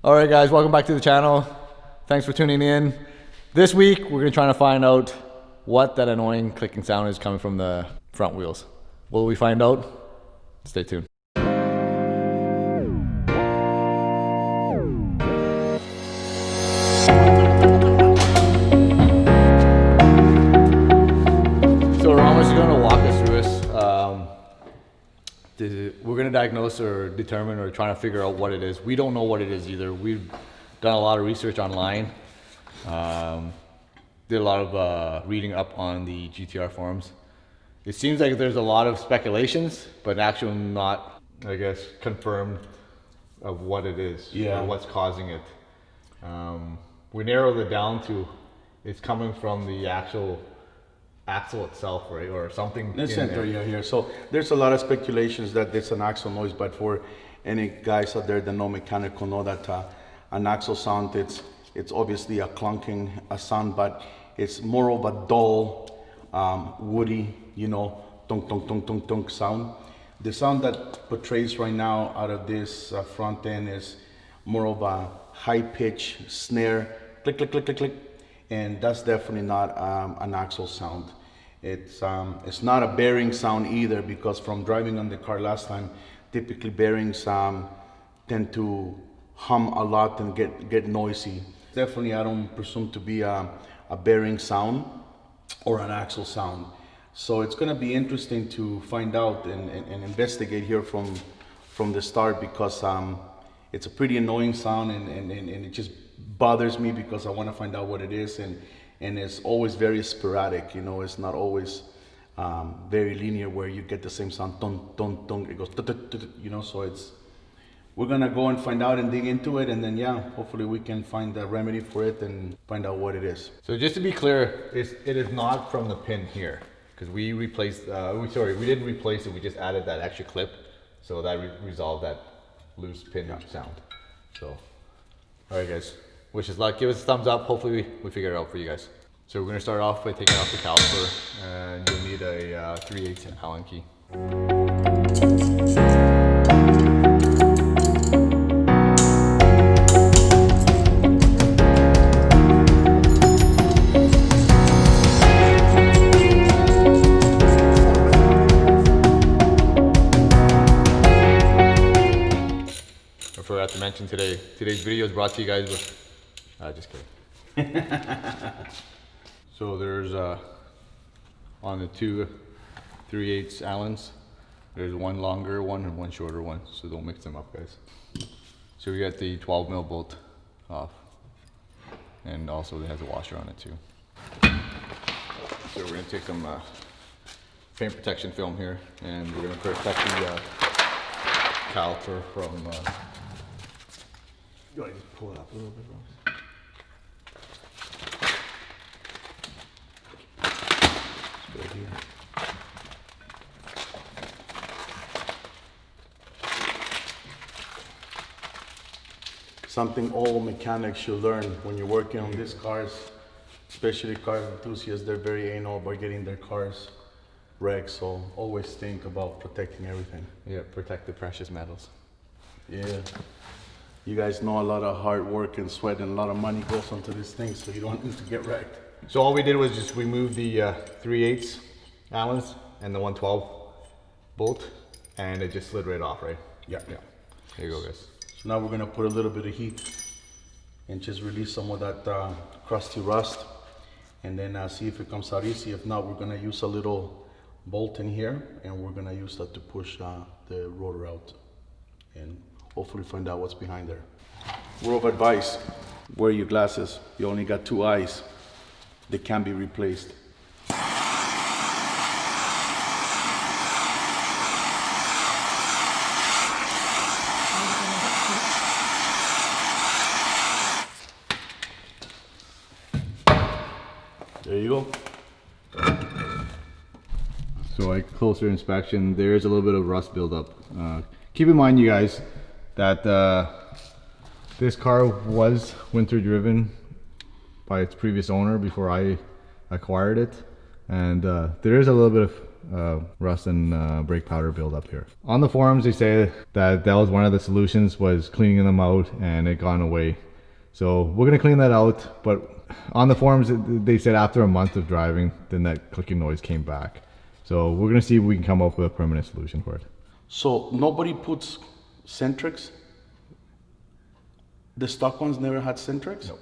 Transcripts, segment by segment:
All right, guys, welcome back to the channel. Thanks for tuning in. This week, we're gonna try to find out what that annoying clicking sound is coming from the front wheels. Will we find out? Stay tuned. So Aramis is gonna walk us through this. We're gonna diagnose or determine or trying to figure out what it is. We don't know what it is either. We've done a lot of research online. Did a lot of reading up on the GTR forums. It seems like there's a lot of speculations, but actually not, I guess, confirmed of what it is or what's causing it. We narrowed it down to it's coming from the actual axle itself, right, or something. The center, here. So there's a lot of speculations that it's an axle noise, but for any guys out there that know mechanical know that an axle sound, it's obviously a clunking sound, but it's more of a dull, woody, tunk tunk tunk tunk tunk sound. The sound that portrays right now out of this front end is more of a high pitch snare, click click click click click. And that's definitely not an axle sound. It's not a bearing sound either, because from driving on the car last time, typically bearings tend to hum a lot and get noisy. Definitely, I don't presume to be a bearing sound or an axle sound. So it's going to be interesting to find out and investigate here from the start, because it's a pretty annoying sound and it just bothers me because I want to find out what it is, and it's always very sporadic. It's not always very linear where you get the same sound, tung tung tung. It goes, so we're gonna go and find out and dig into it, and then hopefully we can find a remedy for it and find out what it is. So just to be clear, it is not from the pin here, because we replaced. We didn't replace it. We just added that extra clip, so that resolved that loose pin sound. So, all right, guys. Wish us luck. Give us a thumbs up. Hopefully we figure it out for you guys. So we're going to start off by taking off the caliper, and you'll need a 3/8 Allen key. I forgot to mention today's video is brought to you guys with just kidding. So there's on the two 3/8 Allens, there's one longer one and one shorter one, so don't mix them up, guys. So we got the 12 mil bolt off, and also it has a washer on it too. So we're gonna take some paint protection film here, and we're gonna protect the caliper from you want to just pull it up a little bit, Ross? Right here. Something all mechanics should learn when you're working on these cars, especially car enthusiasts. They're very anal about getting their cars wrecked, so always think about protecting everything. Yeah, protect the precious metals. Yeah. You guys know a lot of hard work and sweat and a lot of money goes onto these things, so you don't need to get wrecked. So all we did was just remove the 3/8 Allens and the 112 bolt, and it just slid right off, right? Yeah. There you go, guys. So now we're gonna put a little bit of heat and just release some of that crusty rust, and then see if it comes out easy. If not, we're gonna use a little bolt in here, and we're gonna use that to push the rotor out and hopefully find out what's behind there. Word of advice: wear your glasses. You only got two eyes. They can be replaced. There you go. So like closer inspection, there is a little bit of rust buildup. Keep in mind, you guys, that this car was winter driven by its previous owner before I acquired it, and there is a little bit rust and brake powder buildup here. On the forums, they say that was one of the solutions, was cleaning them out, and it gone away. So we're gonna clean that out, but on the forums, they said after a month of driving, then that clicking noise came back. So we're gonna see if we can come up with a permanent solution for it. So nobody puts Centrix? The stock ones never had Centrix? Nope.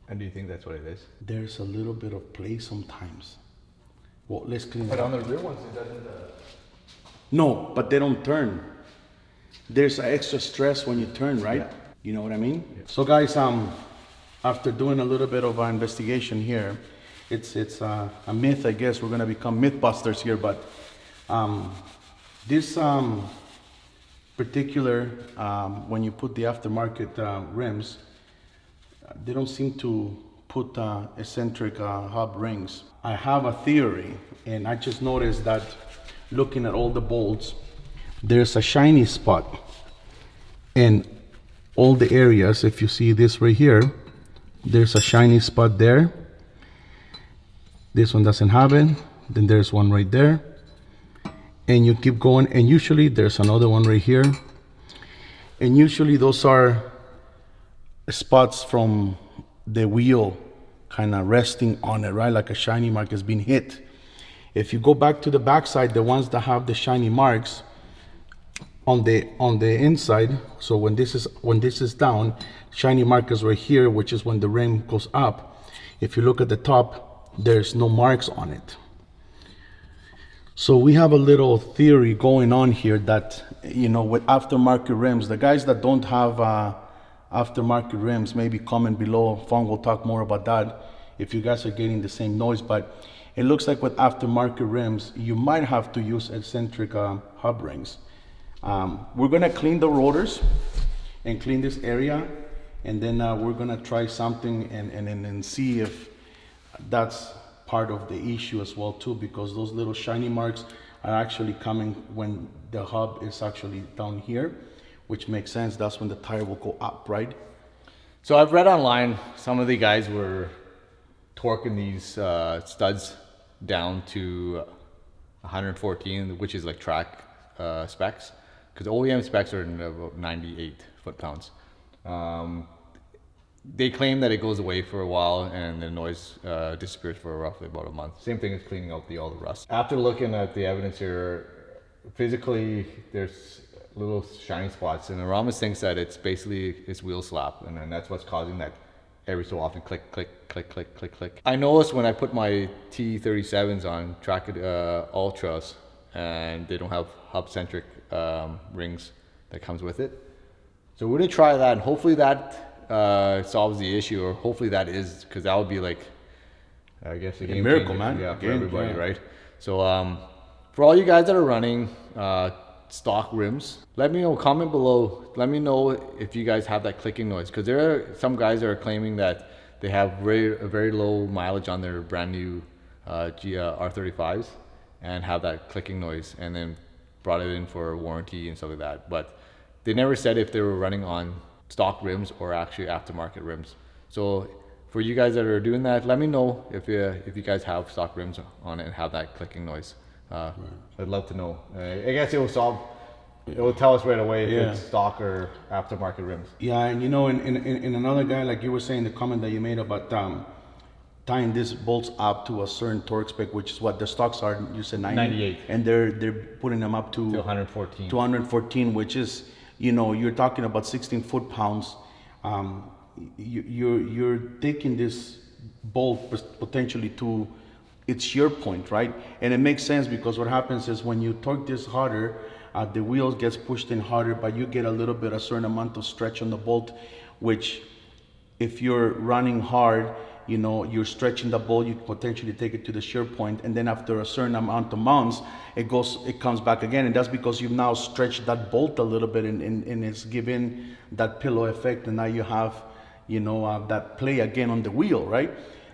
And do you think that's what it is? There's a little bit of play sometimes. Well, let's clean it But up. on the real ones, it doesn't. No, but they don't turn. There's an extra stress when you turn, right? Yeah. You know what I mean? Yeah. So guys, after doing a little bit of investigation here, it's a myth, I guess. We're gonna become mythbusters here, but this particular, when you put the aftermarket rims, they don't seem to put eccentric hub rings. I have a theory, and I just noticed that looking at all the bolts, there's a shiny spot in all the areas. If you see this right here, there's a shiny spot there. This one doesn't have it. Then there's one right there. And you keep going, and usually there's another one right here. And usually those are spots from the wheel kind of resting on it, right? Like a shiny mark has been hit. If you go back to the backside, the ones that have the shiny marks on the inside, so when this is down, shiny mark is right here, which is when the rim goes up. If you look at the top, there's no marks on it. So we have a little theory going on here that, you know, with aftermarket rims, the guys that don't have aftermarket rims, maybe comment below. Fong will talk more about that if you guys are getting the same noise. But it looks like with aftermarket rims, you might have to use eccentric hub rings. We're gonna clean the rotors and clean this area, and then we're gonna try something and see if that's part of the issue as well too, because those little shiny marks are actually coming when the hub is actually down here, which makes sense. That's when the tire will go up, right? So I've read online, some of the guys were torquing these studs down to 114, which is like track specs, because OEM specs are in about 98 foot-pounds. They claim that it goes away for a while and the noise disappears for roughly about a month. Same thing as cleaning out all the rust. After looking at the evidence here, physically there's little shiny spots, and Aramis thinks that it's basically wheel slap, and then that's what's causing that every so often click, click, click, click, click, click. I noticed when I put my T37s on track Ultras, and they don't have hub-centric rings that comes with it. So we're gonna try that, and hopefully that solves the issue, or hopefully that is, because that would be like, I guess, a game miracle, changer, man. yeah, for Game, everybody, yeah. right? So for all you guys that are running stock rims, let me know, comment below, let me know if you guys have that clicking noise, because there are some guys that are claiming that they have a very low mileage on their brand new R35s and have that clicking noise, and then brought it in for warranty and stuff like that. But they never said if they were running on stock rims or actually aftermarket rims. So for you guys that are doing that, let me know if you guys have stock rims on it and have that clicking noise. Right. I'd love to know. I guess it will tell us right away if it's stock or aftermarket rims. Yeah, and you know, in another guy, like you were saying, the comment that you made about tying these bolts up to a certain torque spec, which is what the stocks are. You said 98, and they're putting them up to 114. 214, which is, you know, you're talking about 16 foot-pounds. You're taking this bolt potentially to its shear point, right? And it makes sense, because what happens is when you torque this harder, the wheel gets pushed in harder, but you get a certain amount of stretch on the bolt, which if you're running hard, you know, you're stretching the bolt, you potentially take it to the shear point, and then after a certain amount of mounts, it comes back again, and that's because you've now stretched that bolt a little bit, and it's given that pillow effect, and now you have, you know, that play again on the wheel, right?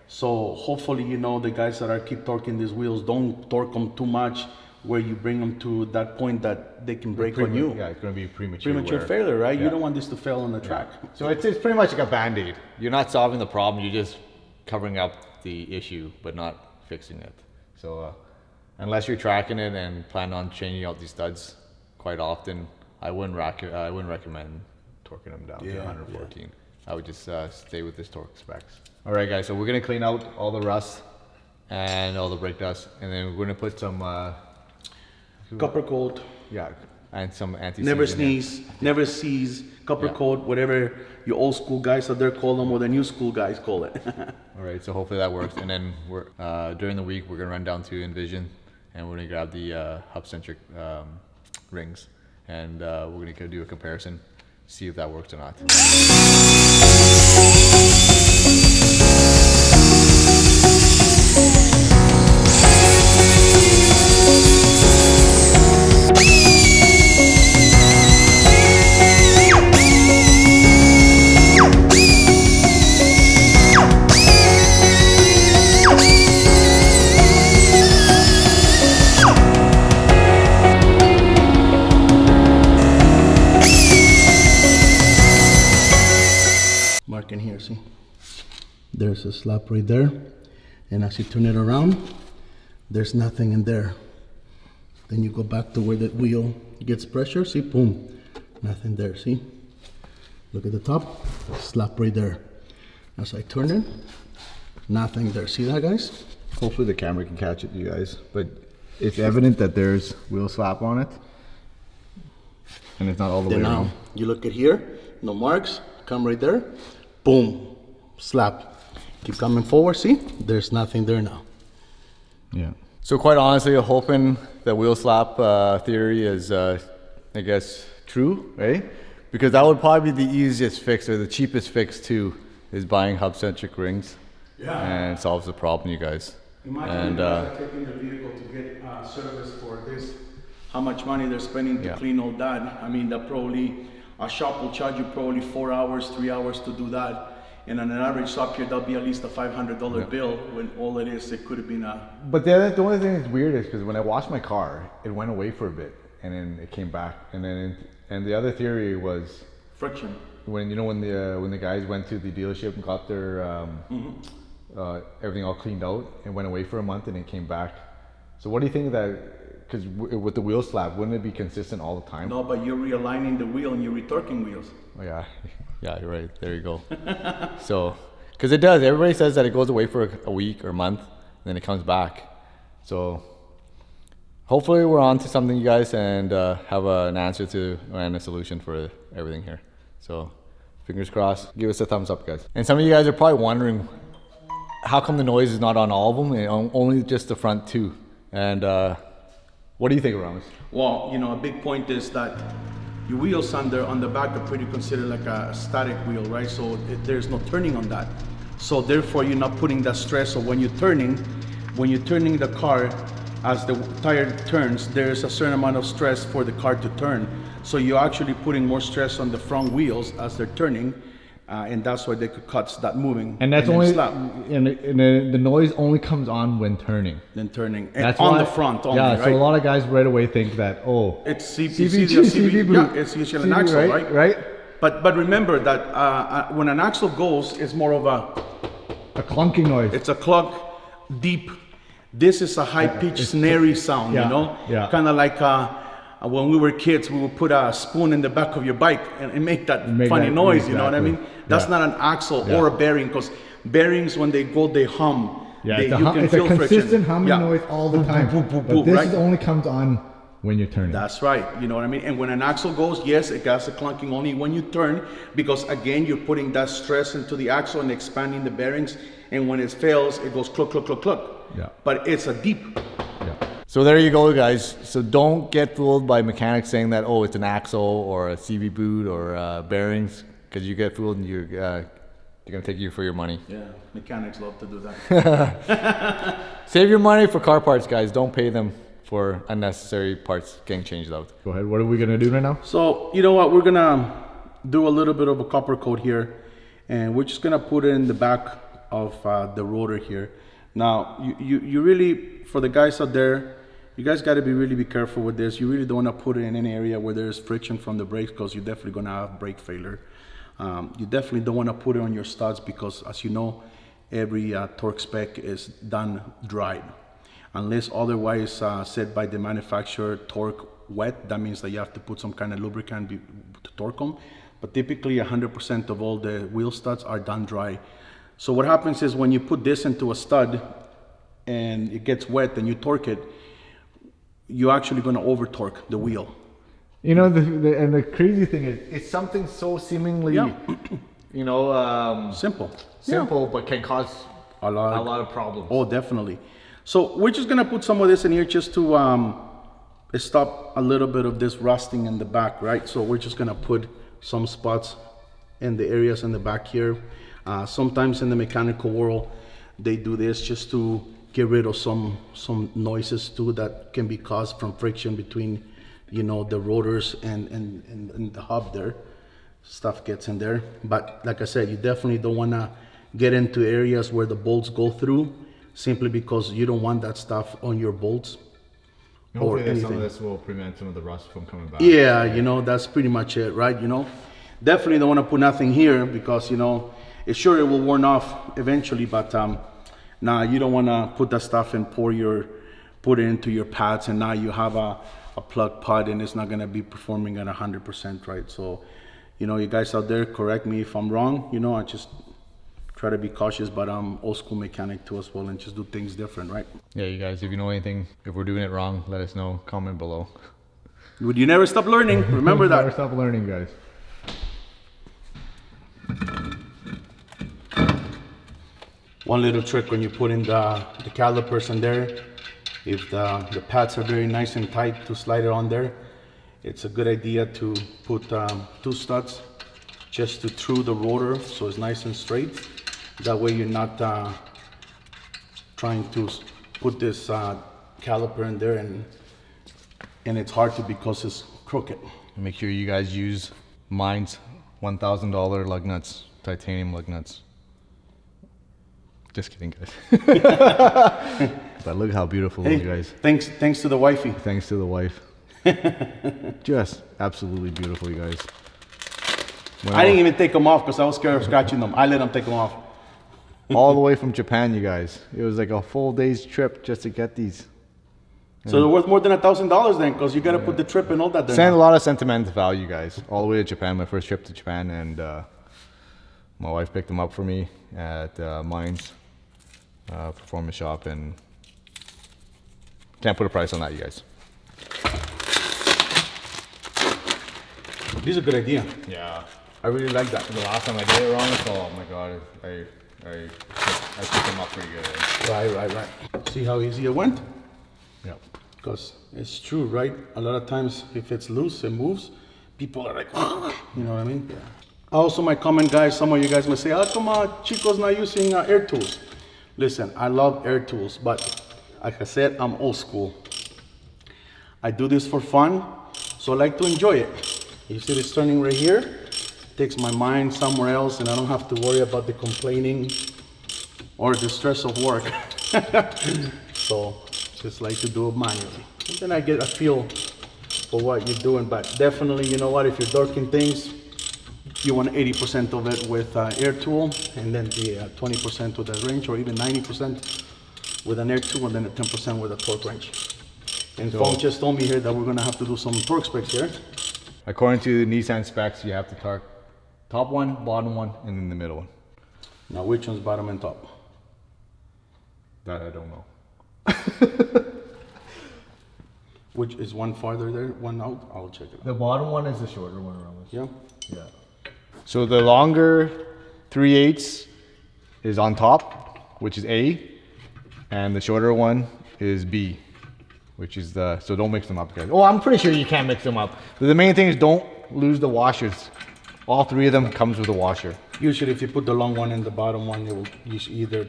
So hopefully, you know, the guys that keep torquing these wheels, don't torque them too much where you bring them to that point that they can break on you. Yeah, it's going to be premature failure, right? Yeah. You don't want this to fail on the track. So it's pretty much like a Band-Aid. You're not solving the problem, you're just covering up the issue, but not fixing it. So unless you're tracking it and plan on changing out these studs quite often, I wouldn't recommend torquing them down to 114. Yeah. I would just stay with this torque specs. All right, guys. So we're gonna clean out all the rust and all the brake dust, and then we're gonna put some copper coat. Yeah, and some anti-seize. Never sneeze, never seize, copper coat, whatever your old school guys out there call them, or the new school guys call it. All right, so hopefully that works. And then we're during the week we're gonna run down to Envision, and we're gonna grab the hub-centric rings, and we're gonna go do a comparison, see if that works or not. Mark in here, see? There's a slop right there. And as you turn it around, there's nothing in there. Then you go back to where the wheel gets pressure, see? Boom. Nothing there, see? Look at the top, slop right there. As I turn it, nothing there. See that, guys? Hopefully the camera can catch it, you guys. But it's evident that there's wheel slap on it, and it's not all the way around. You look at here, no marks, come right there, boom, slap. Keep coming forward, see? There's nothing there now. Yeah. So quite honestly, I'm hoping that wheel slap theory is, I guess, true, right? Because that would probably be the easiest fix, or the cheapest fix too, is buying hub-centric rings. Yeah. And it solves the problem, you guys. Imagine taking the vehicle to get service for this. How much money they're spending to clean all that. I mean, that probably, a shop will charge you probably 4 hours, 3 hours to do that. And on an average shop here, that'll be at least a $500 bill, when all it is, it could have been a... But the only thing that's weird is because when I washed my car, it went away for a bit, and then it came back. And then, and the other theory was... friction. When, you know, when the guys went to the dealership and got their, everything all cleaned out, it went away for a month and it came back. So what do you think that, because with the wheel slap, wouldn't it be consistent all the time? No, but you're realigning the wheel and you're retorquing wheels. Oh, yeah. Yeah, you're right. There you go. So, because it does. Everybody says that it goes away for a week or a month, and then it comes back. So, hopefully we're on to something, you guys, and have an answer to and a solution for everything here. So, fingers crossed. Give us a thumbs up, guys. And some of you guys are probably wondering, how come the noise is not on all of them, and only just the front two? And what do you think, Aramis? Well, you know, a big point is that your wheels on the back are pretty considered like a static wheel, right? So there's no turning on that. So therefore, you're not putting that stress. So when you're turning the car, as the tire turns, there's a certain amount of stress for the car to turn. So you're actually putting more stress on the front wheels as they're turning, and that's why they could cut that moving. And that's only, and the noise only comes on when turning. Then turning, and that's on the front only, yeah, right? so a lot of guys right away think that, oh, it's CV boot. Yeah, it's usually an axle, right? Right. But remember that when an axle goes, it's more of a clunking noise. It's a clunk, deep. This is a high-pitched, snarey sound, you know? Yeah. Kind of like when we were kids, we would put a spoon in the back of your bike and make that funny noise, you know what I mean? That's not an axle or a bearing, because bearings, when they go, they hum. Yeah, you can it's feel a consistent friction. humming noise all the time. But this only comes on when you're turning. That's right, you know what I mean? And when an axle goes, yes, it gets a clunking only when you turn, because again, you're putting that stress into the axle and expanding the bearings, and when it fails, it goes cluck, cluck, cluck, cluck. Yeah. But it's a deep. Yeah. So there you go, guys. So don't get fooled by mechanics saying that, oh, it's an axle or a CV boot or bearings, because you get fooled and you're gonna take you for your money. Yeah, mechanics love to do that. Save your money for car parts, guys. Don't pay them for unnecessary parts getting changed out. Go ahead. What are we gonna do right now? So you know what? We're gonna do a little bit of a copper coat here, and we're just gonna put it in the back of the rotor here. Now, you really, for the guys out there, you guys got to really be careful with this. You really don't want to put it in an area where there's friction from the brakes, because you're definitely going to have brake failure. You definitely don't want to put it on your studs, because as you know, every torque spec is done dried. unless otherwise said by the manufacturer, torque wet. That means that you have to put some kind of lubricant to torque them. But typically 100% of all the wheel studs are done dry. So what happens is when you put this into a stud and it gets wet and you torque it, you're actually going to over torque the wheel. You know, and the crazy thing is, it's something so seemingly, you know, simple, but can cause a lot of problems. Oh, definitely. So we're just gonna put some of this in here just to stop a little bit of this rusting in the back, right? So we're just gonna put some spots in the areas in the back here. Sometimes in the mechanical world, they do this just to get rid of some noises too that can be caused from friction between, you know, the rotors and the hub there. Stuff gets in there. But like I said, you definitely don't wanna get into areas where the bolts go through, simply because you don't want that stuff on your bolts. Hopefully some of this will prevent some of the rust from coming back. Yeah, you know, that's pretty much it, right? You know, definitely don't want to put nothing here because, you know, it's sure it will worn off eventually, but nah, you don't want to put that stuff and put it into your pads, and now you have a plug pod and it's not going to be performing at 100%, right? So, you know, you guys out there, correct me if I'm wrong. You know, I just try to be cautious, but I'm old school mechanic too as well, and just do things different, right? Yeah, you guys, if you know anything, if we're doing it wrong, let us know. Comment below. You never stop learning. Remember that. Never stop learning, guys. One little trick when you put in the calipers in there, if the pads are very nice and tight to slide it on there, it's a good idea to put 2 studs just to through the rotor so it's nice and straight. That way you're not trying to put this caliper in there and it's hard to because it's crooked. Make sure you guys use mine's $1,000 lug nuts, titanium lug nuts. Just kidding, guys. But look how beautiful those guys. Thanks to the wifey. Thanks to the wife. Just absolutely beautiful, you guys. I didn't even take them off because I was scared of scratching them. I let them take them off. All the way from Japan, you guys. It was like a full day's trip just to get these. So they're worth more than $1,000 then, because you got to put the trip and all that there. Sent a lot of sentimental value, guys. All the way to Japan, my first trip to Japan, and my wife picked them up for me at Mine's performance shop, and can't put a price on that, you guys. These are a good idea. Yeah. I really like that. The last time I did it wrong, so oh my god, I picked them up pretty good. Right. See how easy it went? Yeah. Because it's true, right? A lot of times if it's loose, it moves. People are like, you know what I mean? Yeah. Also, my comment, guys, some of you guys may say, how come Chico's not using air tools? Listen, I love air tools, but like I said, I'm old school. I do this for fun, so I like to enjoy it. You see this turning right here? Takes my mind somewhere else, and I don't have to worry about the complaining or the stress of work. So just like to do it manually. And then I get a feel for what you're doing, but definitely, you know what, if you're dorking things, you want 80% of it with air tool, and then the 20% with a wrench, or even 90% with an air tool, and then the 10% with a torque wrench. And So- Fong just told me here that we're gonna have to do some torque specs here. According to the Nissan specs, you have to torque top one, bottom one, and then the middle one. Now, which one's bottom and top? That I don't know. Which is one farther there, one out? I'll check it out. The bottom one is the shorter one, Aramis. Yeah? Yeah. So the longer 3/8 is on top, which is A, and the shorter one is B, which is the, so don't mix them up, guys. Oh, I'm pretty sure you can't mix them up. The main thing is don't lose the washers. All 3 of them comes with a washer. Usually if you put the long one in the bottom one, you should either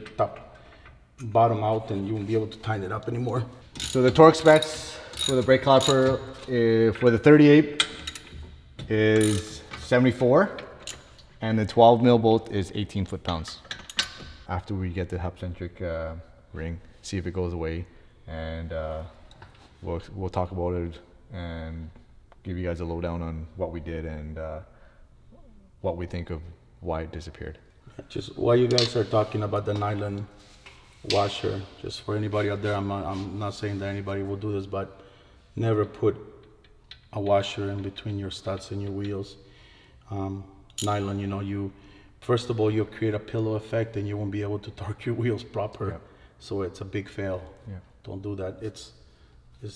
bottom out and you won't be able to tighten it up anymore. So the torque specs for the brake caliper for the 38 is 74, and the 12 mil bolt is 18 foot-pounds. After we get the hub-centric ring, see if it goes away, and we'll talk about it and give you guys a lowdown on what we did and what we think of why it disappeared. Just while you guys are talking about the nylon washer. Just for anybody out there, I'm not saying that anybody will do this, but never put a washer in between your studs and your wheels. Nylon, you know, first of all, you'll create a pillow effect and you won't be able to torque your wheels proper. Yep. So it's a big fail. Yeah. Don't do that. It's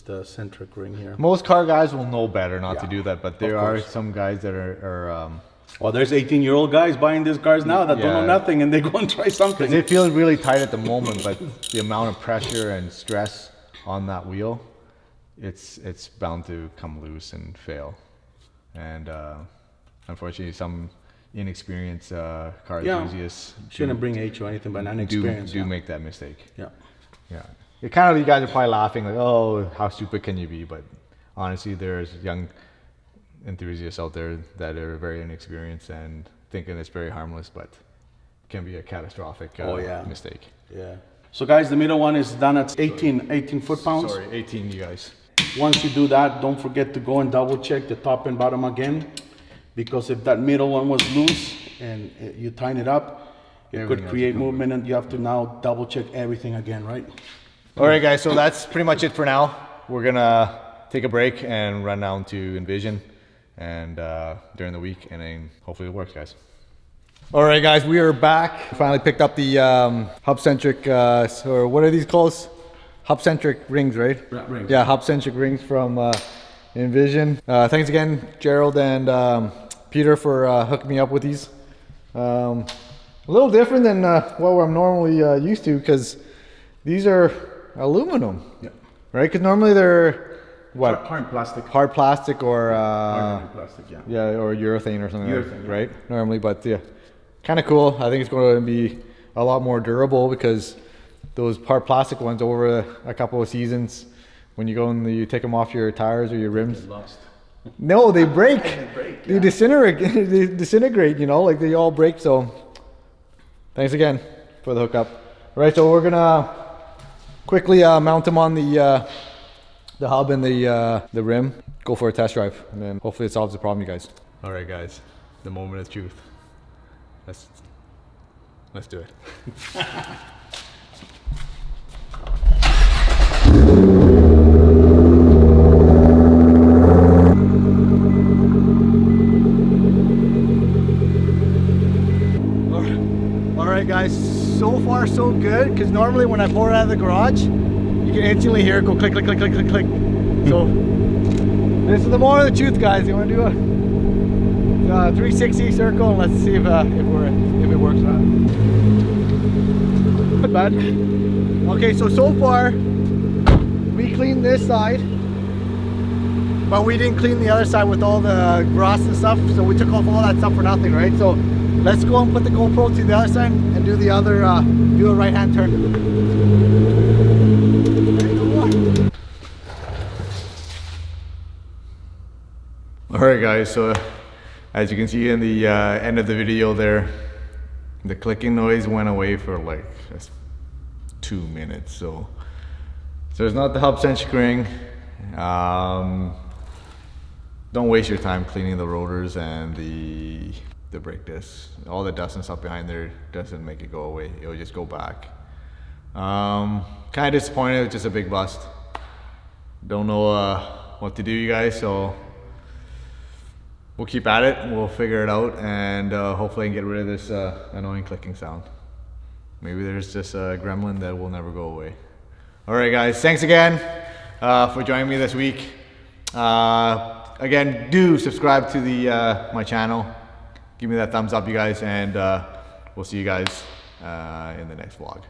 the centric ring here. Most car guys will know better not to Yeah, do that, but there of are course. some guys that are Well, there's 18-year-old guys buying these cars now that don't know Yeah. nothing, and they go and try something. they feel really tight at the moment, but the amount of pressure and stress on that wheel, it's bound to come loose and fail. And unfortunately, some inexperienced car Yeah. enthusiasts Shouldn't bring age or anything, but an do experience. do yeah. make that mistake. Yeah. Yeah. It kind of, you guys are probably laughing like, oh, how stupid can you be? But honestly, there's young enthusiasts out there that are very inexperienced and thinking it's very harmless, but can be a catastrophic mistake. Yeah. So guys, the middle one is done at 18 foot-pounds. Sorry, 18, you guys. Once you do that, don't forget to go and double check the top and bottom again, because if that middle one was loose and you tighten it up, it Everything could else create will come movement, and you have to now double check everything again, right? All right, guys, so that's pretty much it for now. We're gonna take a break and run down to Envision and during the week, and then hopefully it works, guys. All right, guys, we are back. Finally picked up the hub-centric, or what are these called? Hub-centric rings, right? Rings. Yeah, hub-centric rings from Envision. Thanks again, Gerald and Peter, for hooking me up with these. A little different than what I'm normally used to, because these are aluminum, Yeah. right? Because normally they're what? Hard plastic. Hard plastic or Hard plastic, yeah. yeah, or urethane or something. Urethane, yeah. right? Normally, but yeah, kind of cool. I think it's going to be a lot more durable, because those hard plastic ones over a couple of seasons, when you go and you take them off your tires or your rims, Lost. no, they break. break, They disintegrate. They disintegrate. You know, like they all break. So, thanks again for the hookup. All right, so we're gonna quickly mount them on the hub and the rim. Go for a test drive, and then hopefully it solves the problem, you guys. All right, guys, the moment of truth. Let's do it. All right, guys, so far so good, because normally when I pour it out of the garage, you can instantly hear it go click, click, click, click, click, click. So this is the moment of the truth, guys. You want to do a 360 circle, and let's see if it works or not. Not bad. Okay, so far we cleaned this side, but we didn't clean the other side with all the grass and stuff, so we took off all that stuff for nothing, right? So let's go and put the GoPro to the other side and do the other, do a right hand turn. Alright guys, so as you can see in the end of the video there, the clicking noise went away for like just 2 minutes. So it's not the hub-centric ring. Don't waste your time cleaning the rotors and the brake discs. All the dust and stuff behind there doesn't make it go away. It'll just go back. Kind of disappointed. It's just a big bust. Don't know what to do, you guys. So we'll keep at it. We'll figure it out, and hopefully I can get rid of this annoying clicking sound. Maybe there's just a gremlin that will never go away. All right, guys. Thanks again for joining me this week. Again, do subscribe to the my channel. Give me that thumbs up, you guys, and we'll see you guys in the next vlog.